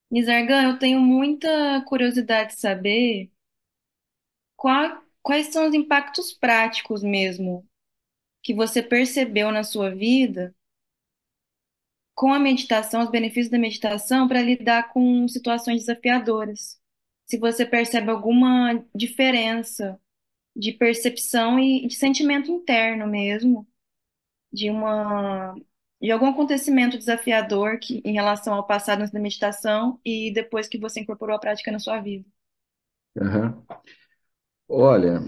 Nizargan, eu tenho muita curiosidade de saber quais são os impactos práticos mesmo que você percebeu na sua vida com a meditação, os benefícios da meditação para lidar com situações desafiadoras. Se você percebe alguma diferença de percepção e de sentimento interno mesmo, de uma de algum acontecimento desafiador que em relação ao passado antes da meditação e depois que você incorporou a prática na sua vida. Aham. Olha,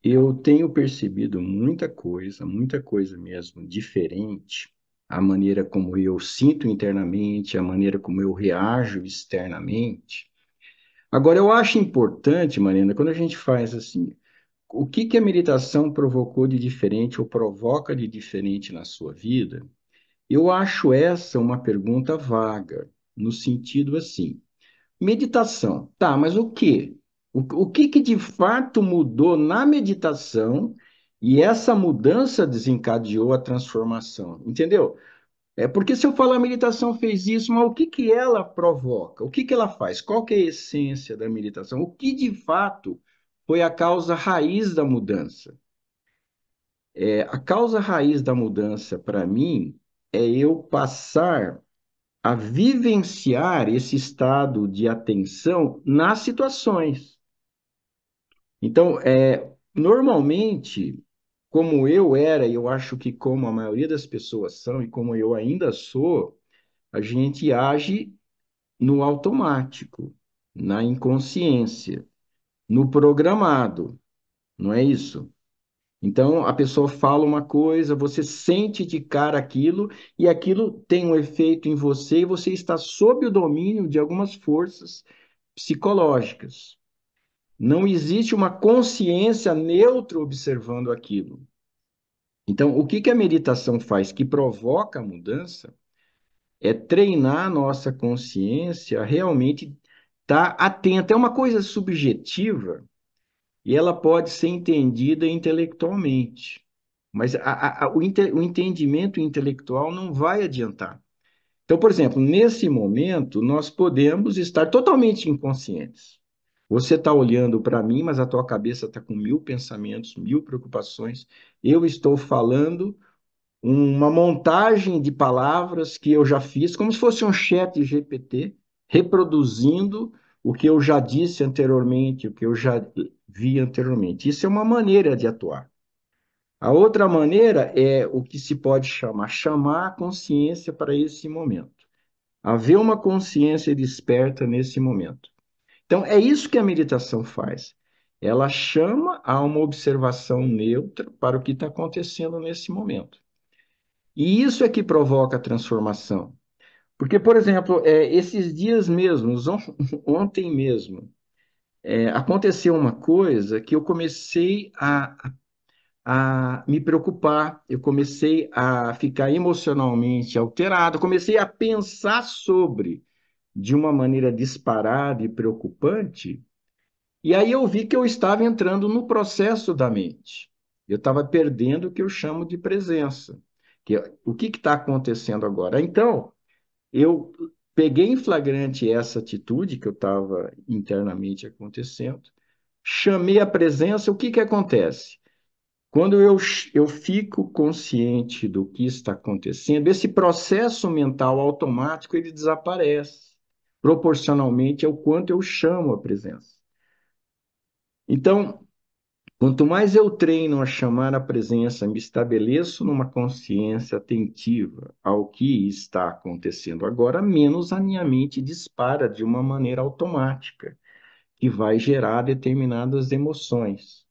eu tenho percebido muita coisa mesmo diferente, a maneira como eu sinto internamente, a maneira como eu reajo externamente. Agora, eu acho importante, Marina, quando a gente faz assim, o que que a meditação provocou de diferente ou provoca de diferente na sua vida? Eu acho essa uma pergunta vaga, no sentido assim. Meditação. Tá, mas o quê? O que que de fato mudou na meditação e essa mudança desencadeou a transformação? Entendeu? É porque se eu falar a meditação fez isso, mas o que que ela provoca? O que que ela faz? Qual que é a essência da meditação? O que de fato foi a causa raiz da mudança? A causa raiz da mudança para mim é eu passar a vivenciar esse estado de atenção nas situações. Então, normalmente, como eu era, e eu acho que como a maioria das pessoas são, e como eu ainda sou, a gente age no automático, na inconsciência, no programado, não é isso? Então, a pessoa fala uma coisa, você sente de cara aquilo, e aquilo tem um efeito em você, e você está sob o domínio de algumas forças psicológicas. Não existe uma consciência neutra observando aquilo. Então, o que que a meditação faz que provoca a mudança é treinar a nossa consciência a realmente estar atenta. É uma coisa subjetiva e ela pode ser entendida intelectualmente. Mas o entendimento intelectual não vai adiantar. Então, por exemplo, nesse momento, nós podemos estar totalmente inconscientes. Você está olhando para mim, mas a tua cabeça está com mil pensamentos, mil preocupações. Eu estou falando uma montagem de palavras que eu já fiz, como se fosse um chat GPT, reproduzindo o que eu já disse anteriormente, o que eu já vi anteriormente. Isso é uma maneira de atuar. A outra maneira é o que se pode chamar a consciência para esse momento. Haver uma consciência desperta nesse momento. Então, é isso que a meditação faz. Ela chama a uma observação neutra para o que está acontecendo nesse momento. E isso é que provoca a transformação. Porque, por exemplo, esses dias mesmos, ontem mesmo, aconteceu uma coisa que eu comecei a me preocupar, eu comecei a ficar emocionalmente alterado, comecei a pensar sobre de uma maneira disparada e preocupante, e aí eu vi que eu estava entrando no processo da mente. Eu estava perdendo o que eu chamo de presença. O que está acontecendo agora? Então, eu peguei em flagrante essa atitude que eu estava internamente acontecendo, chamei a presença, o que que acontece? Quando eu fico consciente do que está acontecendo, esse processo mental automático ele desaparece, proporcionalmente ao quanto eu chamo a presença. Então, quanto mais eu treino a chamar a presença, me estabeleço numa consciência atentiva ao que está acontecendo agora, menos a minha mente dispara de uma maneira automática, que vai gerar determinadas emoções.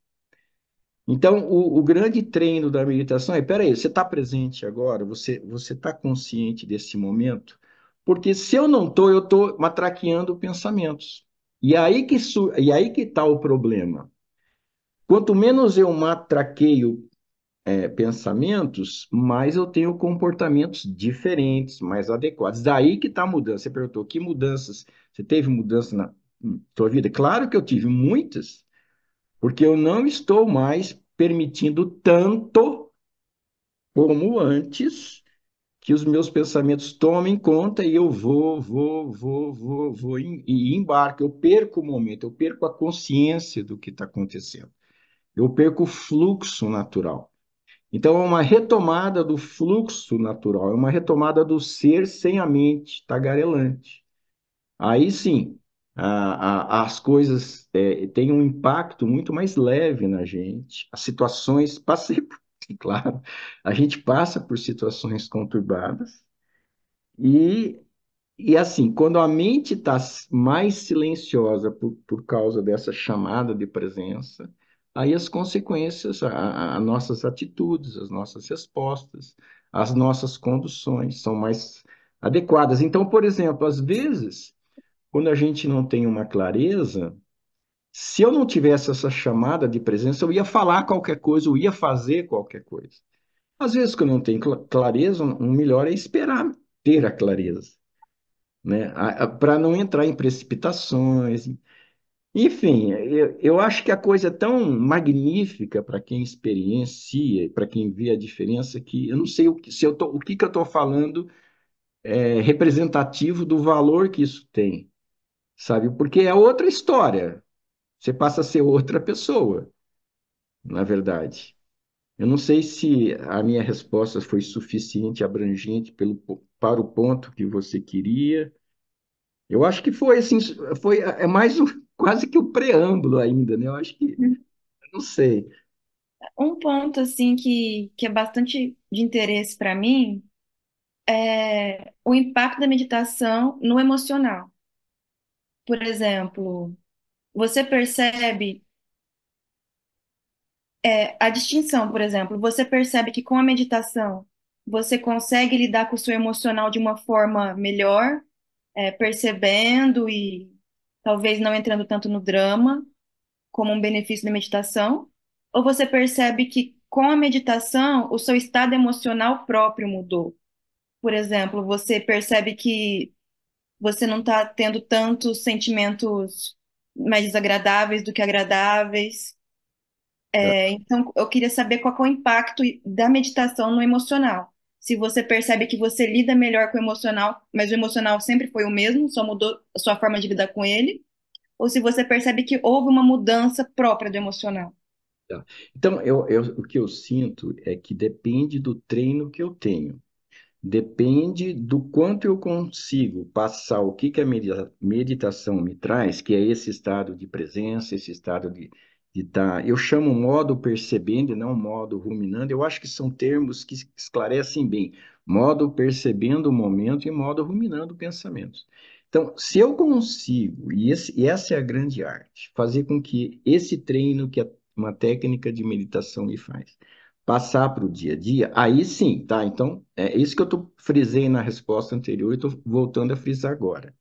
Então, o grande treino da meditação é, peraí, você está presente agora? Você está consciente desse momento? Porque se eu não estou, eu estou matraqueando pensamentos. E aí que está o problema. Quanto menos eu matraqueio pensamentos, mais eu tenho comportamentos diferentes, mais adequados. Daí que está a mudança. Você perguntou, que mudanças? Você teve mudança na sua vida? Claro que eu tive muitas, porque eu não estou mais permitindo tanto como antes que os meus pensamentos tomem conta e eu vou e embarco. Eu perco o momento, eu perco a consciência do que está acontecendo. Eu perco o fluxo natural. Então, é uma retomada do fluxo natural, é uma retomada do ser sem a mente tagarelante. Aí sim, as coisas têm um impacto muito mais leve na gente. As situações, passei, claro, a gente passa por situações conturbadas e, e assim, quando a mente está mais silenciosa por causa dessa chamada de presença, aí as consequências, as nossas atitudes, as nossas respostas, as nossas conduções são mais adequadas. Então, por exemplo, às vezes quando a gente não tem uma clareza, se eu não tivesse essa chamada de presença, eu ia falar qualquer coisa, eu ia fazer qualquer coisa. Às vezes, quando eu não tenho clareza, o melhor é esperar ter a clareza, né? Para não entrar em precipitações. Enfim, eu acho que a coisa é tão magnífica para quem experiencia, para quem vê a diferença, que eu não sei o que que eu estou falando é representativo do valor que isso tem, sabe? Porque é outra história. Você passa a ser outra pessoa, na verdade. Eu não sei se a minha resposta foi suficiente, abrangente para o ponto que você queria. Eu acho que foi assim, é mais quase que o preâmbulo ainda, né? Eu acho que, não sei. Um ponto assim que é bastante de interesse para mim é o impacto da meditação no emocional. Por exemplo, você percebe a distinção, por exemplo, você percebe que com a meditação você consegue lidar com o seu emocional de uma forma melhor, percebendo e talvez não entrando tanto no drama, como um benefício da meditação, ou você percebe que com a meditação o seu estado emocional próprio mudou. Por exemplo, você percebe que você não está tendo tantos sentimentos mais desagradáveis do que agradáveis. Então, eu queria saber qual que é o impacto da meditação no emocional. Se você percebe que você lida melhor com o emocional, mas o emocional sempre foi o mesmo, só mudou a sua forma de lidar com ele, ou se você percebe que houve uma mudança própria do emocional. Tá. Então, o que eu sinto é que depende do treino que eu tenho. Depende do quanto eu consigo passar o que que a meditação me traz, que é esse estado de presença, esse estado de estar. Eu chamo modo percebendo e não modo ruminando. Eu acho que são termos que esclarecem bem. Modo percebendo o momento e modo ruminando pensamentos. Então, se eu consigo, e essa é a grande arte, fazer com que esse treino que uma técnica de meditação me faz passar para o dia a dia, aí sim, tá? Então, é isso que frisei na resposta anterior e estou voltando a frisar agora.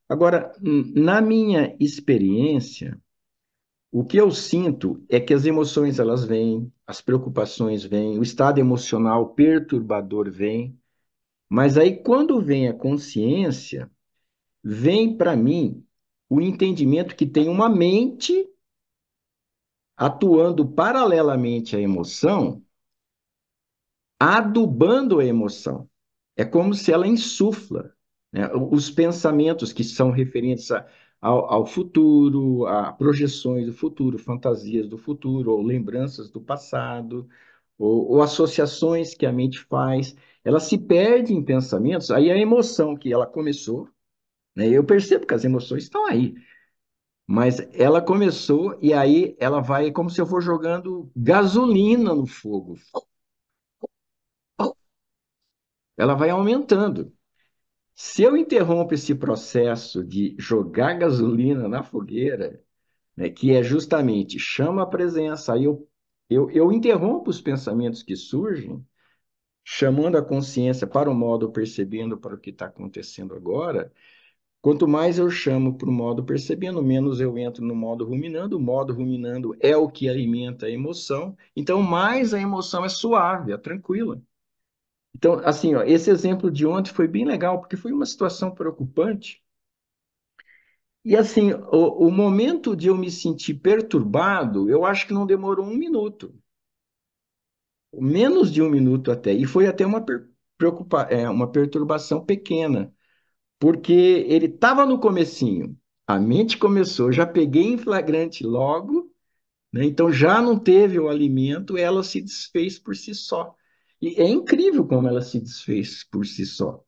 Agora, na minha experiência, o que eu sinto é que as emoções elas vêm, as preocupações vêm, o estado emocional perturbador vem, mas aí quando vem a consciência, vem para mim o entendimento que tem uma mente atuando paralelamente à emoção, adubando a emoção. É como se ela insufla, né, os pensamentos que são referentes ao futuro, a projeções do futuro, fantasias do futuro, ou lembranças do passado, ou associações que a mente faz. Ela se perde em pensamentos, aí a emoção que ela começou, né, eu percebo que as emoções estão aí, mas ela começou e aí ela vai, é como se eu for jogando gasolina no fogo. Ela vai aumentando. Se eu interrompo esse processo de jogar gasolina na fogueira, né, que é justamente chama a presença, aí eu interrompo os pensamentos que surgem, chamando a consciência para o modo percebendo para o que está acontecendo agora. Quanto mais eu chamo para o modo percebendo, menos eu entro no modo ruminando. O modo ruminando é o que alimenta a emoção. Então, mais a emoção é suave, é tranquila. Então, assim, ó, esse exemplo de ontem foi bem legal, porque foi uma situação preocupante. E assim, o momento de eu me sentir perturbado, eu acho que não demorou um minuto, menos de um minuto até. E foi até uma uma perturbação pequena, porque ele estava no comecinho, a mente começou, já peguei em flagrante logo, né? Então já não teve o alimento, ela se desfez por si só. E é incrível como ela se desfez por si só.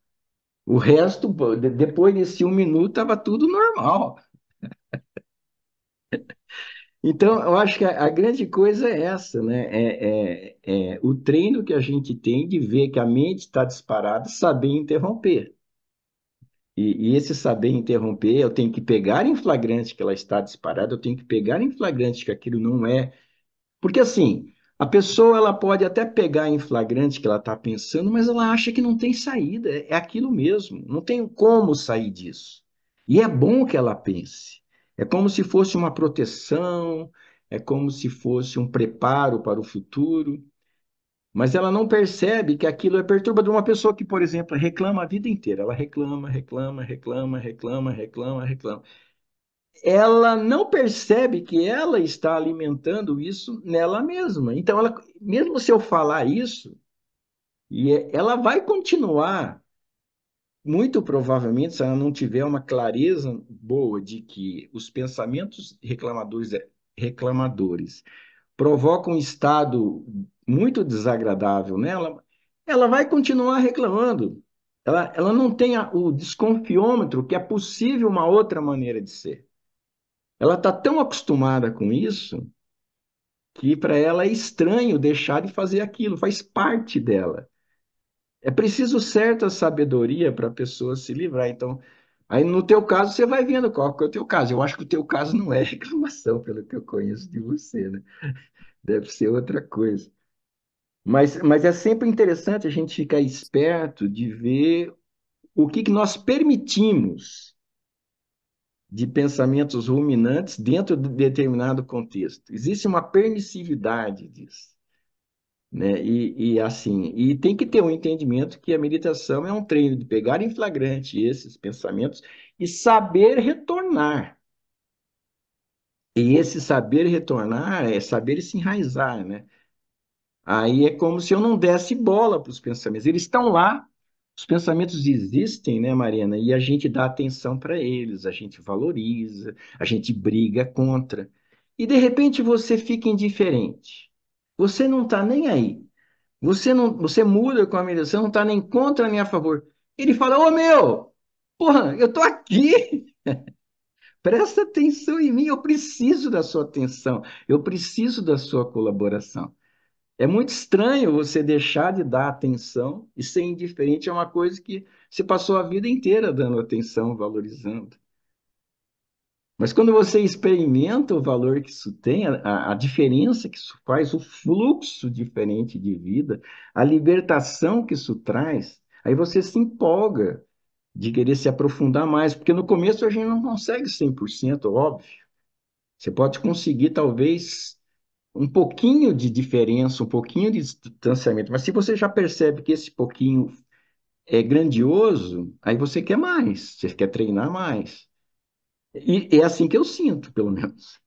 O resto, depois desse 1 minuto, estava tudo normal. Então, eu acho que a grande coisa é essa, né? É o treino que a gente tem de ver que a mente está disparada, saber interromper. E esse saber interromper, eu tenho que pegar em flagrante que ela está disparada, eu tenho que pegar em flagrante que aquilo não é. Porque assim, a pessoa ela pode até pegar em flagrante que ela está pensando, mas ela acha que não tem saída, é aquilo mesmo, não tem como sair disso. E é bom que ela pense. É como se fosse uma proteção, é como se fosse um preparo para o futuro, mas ela não percebe que aquilo é perturbador. Uma pessoa que, por exemplo, reclama a vida inteira, ela reclama, reclama, reclama, reclama, reclama, reclama, ela não percebe que ela está alimentando isso nela mesma. Então, ela, mesmo se eu falar isso, ela vai continuar, muito provavelmente, se ela não tiver uma clareza boa de que os pensamentos reclamadores provocam um estado muito desagradável nela, ela vai continuar reclamando. Ela não tem o desconfiômetro que é possível uma outra maneira de ser. Ela está tão acostumada com isso que para ela é estranho deixar de fazer aquilo, faz parte dela. É preciso certa sabedoria para a pessoa se livrar. Então, aí no teu caso, você vai vendo qual que é o teu caso. Eu acho que o teu caso não é reclamação, pelo que eu conheço de você, né? Deve ser outra coisa. Mas é sempre interessante a gente ficar esperto de ver o que nós permitimos de pensamentos ruminantes dentro de determinado contexto. Existe uma permissividade disso, né? E tem que ter um entendimento que a meditação é um treino de pegar em flagrante esses pensamentos e saber retornar. E esse saber retornar é saber se enraizar, né? Aí é como se eu não desse bola para os pensamentos. Eles estão lá, os pensamentos existem, né, Mariana? E a gente dá atenção para eles, a gente valoriza, a gente briga contra. E de repente você fica indiferente. Você não está nem aí. Você não, você muda com a medida, você não está nem contra nem a favor. Ele fala: Ô meu, porra, eu tô aqui. Presta atenção em mim, eu preciso da sua atenção, eu preciso da sua colaboração. É muito estranho você deixar de dar atenção e ser indiferente a uma coisa que você passou a vida inteira dando atenção, valorizando. Mas quando você experimenta o valor que isso tem, a diferença que isso faz, o fluxo diferente de vida, a libertação que isso traz, aí você se empolga de querer se aprofundar mais, porque no começo a gente não consegue 100%, óbvio. Você pode conseguir, talvez, um pouquinho de diferença, um pouquinho de distanciamento, mas se você já percebe que esse pouquinho é grandioso, aí você quer mais, você quer treinar mais. E é assim que eu sinto, pelo menos.